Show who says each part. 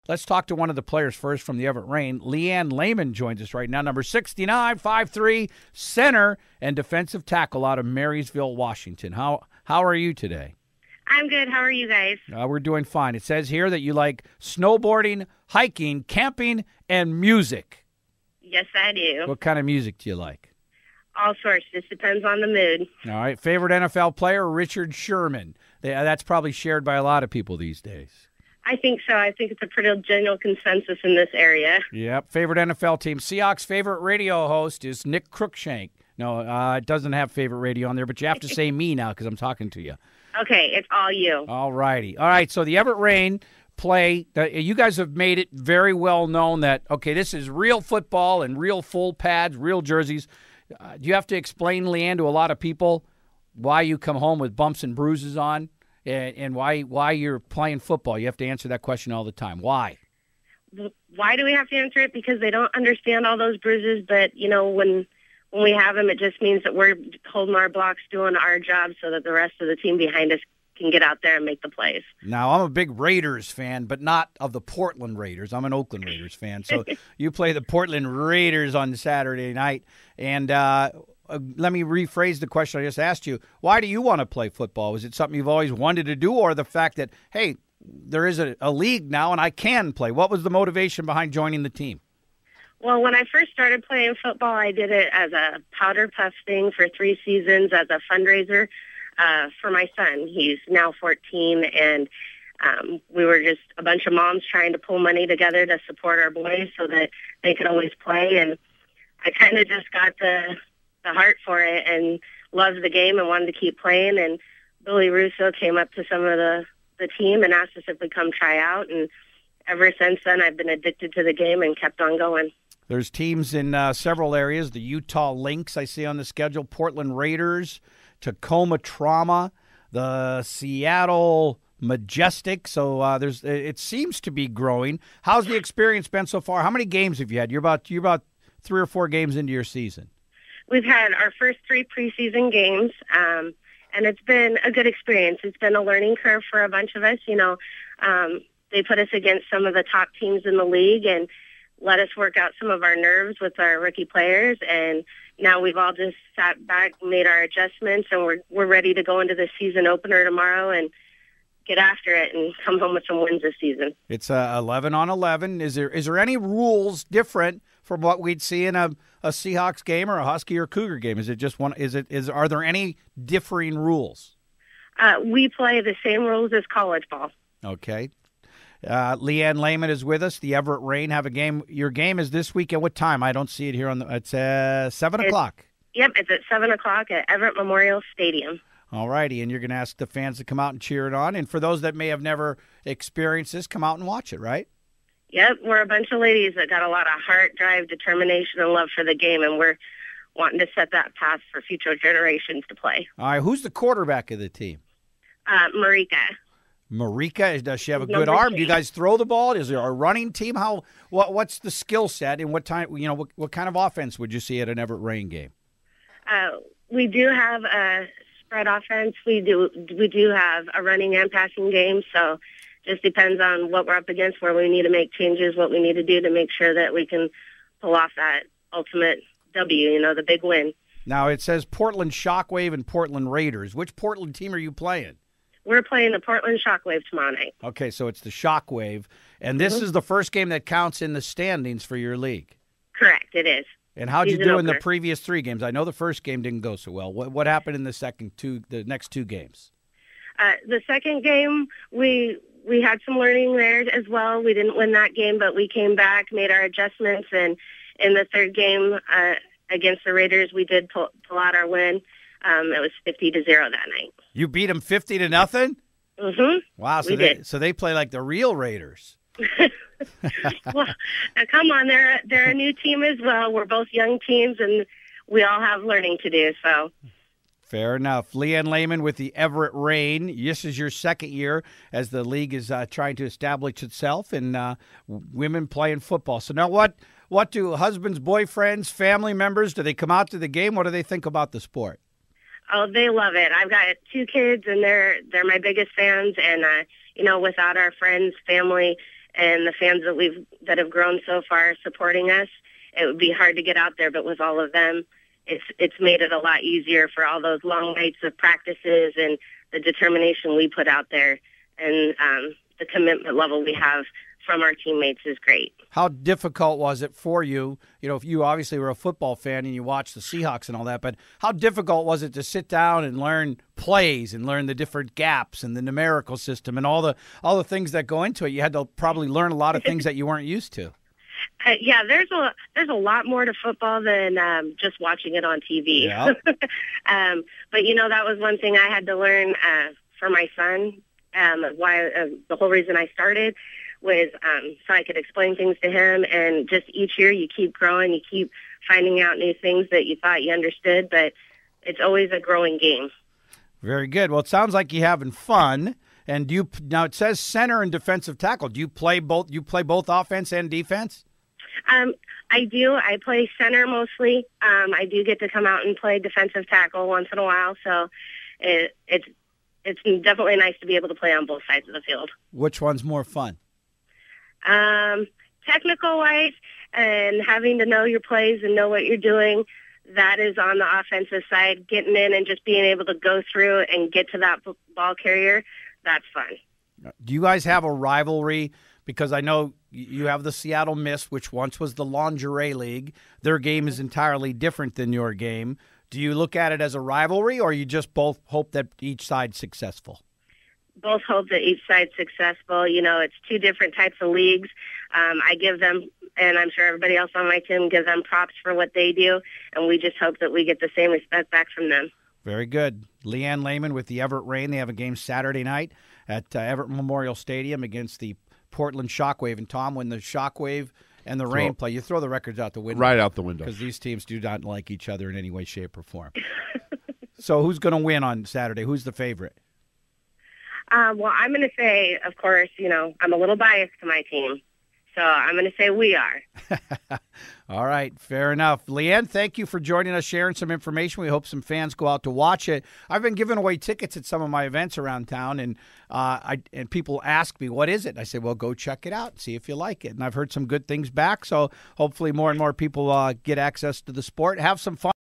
Speaker 1: Let's talk to one of the players first from the Everett Rain. Layman joins us right now, number 69, 5'3", center and defensive tackle out of Marysville, Washington. How are you today?
Speaker 2: I'm good. How are you guys?
Speaker 1: We're doing fine. It says here that you like snowboarding, hiking, camping, and music.
Speaker 2: Yes, I do.
Speaker 1: What kind of music do you like?
Speaker 2: All sorts. Just depends on the mood.
Speaker 1: All right. Favorite NFL player, Richard Sherman. That's probably shared by a lot of people these days.
Speaker 2: I think so. I think it's a pretty general consensus in this area.
Speaker 1: Yep. Favorite NFL team. Seahawks' favorite radio host is Nick Cruikshank. No, it doesn't have favorite radio on there, but you have to say me now because I'm talking to you.
Speaker 2: Okay, it's all you.
Speaker 1: All righty. All right, so the Everett Rain play, you guys have made it very well known that, okay, this is real football and real full pads, real jerseys. Do you have to explain, Leanne, to a lot of people why you come home with bumps and bruises on? And why you're playing football? You have to answer that question all the time. Why?
Speaker 2: Why do we have to answer it? Because they don't understand all those bruises. But, when we have them, it just means that we're holding our blocks, doing our job so that the rest of the team behind us can get out there and make the plays.
Speaker 1: Now, I'm a big Raiders fan, but not of the Portland Raiders. I'm an Oakland Raiders fan. So you play the Portland Raiders on Saturday night. And let me rephrase the question I just asked you. Why do you want to play football? Was it something you've always wanted to do, or the fact that, hey, there is a league now and I can play? What was the motivation behind joining the team?
Speaker 2: Well, when I first started playing football, I did it as a powder puff thing for 3 seasons as a fundraiser for my son. He's now 14, and we were just a bunch of moms trying to pull money together to support our boys so that they could always play. And I kind of just got the heart for it and loved the game and wanted to keep playing. And Billy Russo came up to some of the team and asked us if we'd come try out. And ever since then, I've been addicted to the game and kept on going.
Speaker 1: There's teams in several areas. The Utah Lynx, I see on the schedule, Portland Raiders, Tacoma Trauma, the Seattle Majestic. So it seems to be growing. How's the experience been so far? How many games have you had? You're about 3 or 4 games into your season.
Speaker 2: We've had our first 3 preseason games, and it's been a good experience. It's been a learning curve for a bunch of us. They put us against some of the top teams in the league and let us work out some of our nerves with our rookie players. And now we've all just sat back, made our adjustments, and we're ready to go into the season opener tomorrow and get after it and come home with some wins this season. It's
Speaker 1: 11 on 11. Is there any rules different from what we'd see in a Seahawks game or a Husky or Cougar game? Is it just one? Are there any differing rules?
Speaker 2: We play the same rules as college ball.
Speaker 1: Okay. Leanne Layman is with us. The Everett Rain have a game. Your game is this week at what time? I don't see it here it's 7 o'clock.
Speaker 2: Yep, it's at 7 o'clock at Everett Memorial Stadium.
Speaker 1: All righty, and you're going to ask the fans to come out and cheer it on. And for those that may have never experienced this, come out and watch it, right?
Speaker 2: Yep, we're a bunch of ladies that got a lot of heart, drive, determination, and love for the game, and we're wanting to set that path for future generations to play.
Speaker 1: All right, who's the quarterback of the team?
Speaker 2: Marika.
Speaker 1: Marika, does she have a good arm? Do you guys throw the ball? Is there a running team? What's the skill set, and what time? What kind of offense would you see at an Everett Rain game?
Speaker 2: We do have a spread offense. We do have a running and passing game. So just depends on what we're up against, where we need to make changes, what we need to do to make sure that we can pull off that ultimate W. The big win. Now it says Portland Shockwave and Portland Raiders. Which Portland team are you playing? We're playing the Portland Shockwave tomorrow night.
Speaker 1: Okay, so it's the Shockwave. And this is the first game that counts in the standings for your league.
Speaker 2: Correct, it is.
Speaker 1: And how'd you do in the previous 3 games? I know the first game didn't go so well. What happened in the next 2 games?
Speaker 2: The second game, we had some learning there as well. We didn't win that game, but we came back, made our adjustments, and in the third game against the Raiders, we did pull out our win. It was 50-0 that night. You beat them 50-0?
Speaker 1: Mm-hmm. Wow,
Speaker 2: so
Speaker 1: they play like the real Raiders.
Speaker 2: Well, come on, they're a new team as well. We're both young teams, and we all have learning to do. So,
Speaker 1: fair enough. Leanne Layman with the Everett Rain. This is your second year as the league is trying to establish itself and women playing football. So now, what do husbands, boyfriends, family members? Do they come out to the game? What do they think about the sport?
Speaker 2: Oh, they love it. I've got 2 kids, and they're my biggest fans. And without our friends, family, and the fans that have grown so far supporting us. It would be hard to get out there, but with all of them, it's made it a lot easier for all those long nights of practices and the determination we put out there, and the commitment level we have from our teammates is great.
Speaker 1: How difficult was it for you? You know, if you obviously were a football fan and you watched the Seahawks and all that, but how difficult was it to sit down and learn plays and learn the different gaps and the numerical system and all the things that go into it? You had to probably learn a lot of things that you weren't used to.
Speaker 2: Yeah, there's a lot more to football than just watching it on TV.
Speaker 1: Yeah.
Speaker 2: But that was one thing I had to learn for my son. The whole reason I started was so I could explain things to him. And just each year you keep growing, you keep finding out new things that you thought you understood, but it's always a growing game.
Speaker 1: Very good. Well, it sounds like you're having fun. And now it says center and defensive tackle. Do you play both? You play both offense and defense?
Speaker 2: I do. I play center mostly. I do get to come out and play defensive tackle once in a while. So it's definitely nice to be able to play on both sides of the field.
Speaker 1: Which one's more fun?
Speaker 2: Technical-wise, and having to know your plays and know what you're doing, that is on the offensive side. Getting in and just being able to go through and get to that ball carrier, that's fun.
Speaker 1: Do you guys have a rivalry? Because I know you have the Seattle Mist, which once was the Lingerie League. Their game is entirely different than your game. Do you look at it as a rivalry, or you just both hope that each side's successful?
Speaker 2: Both hope that each side's successful. It's two different types of leagues. I give them, and I'm sure everybody else on my team gives them props for what they do, and we just hope that we get the same respect back from them. Very
Speaker 1: good. Leanne Layman with the Everett Rain. They have a game Saturday night at Everett Memorial Stadium against the Portland Shockwave. And, Tom, when the Shockwave and the Rain play, you throw the records out the window.
Speaker 3: Right out the window.
Speaker 1: Because these teams do not like each other in any way, shape, or form. So who's going to win on Saturday? Who's the favorite?
Speaker 2: Well, I'm going to say, of course, I'm a little biased to my team. So I'm going to say we are.
Speaker 1: All right, fair enough. Leanne, thank you for joining us, sharing some information. We hope some fans go out to watch it. I've been giving away tickets at some of my events around town, and people ask me, what is it? I say, well, go check it out and see if you like it. And I've heard some good things back, so hopefully more and more people get access to the sport. Have some fun.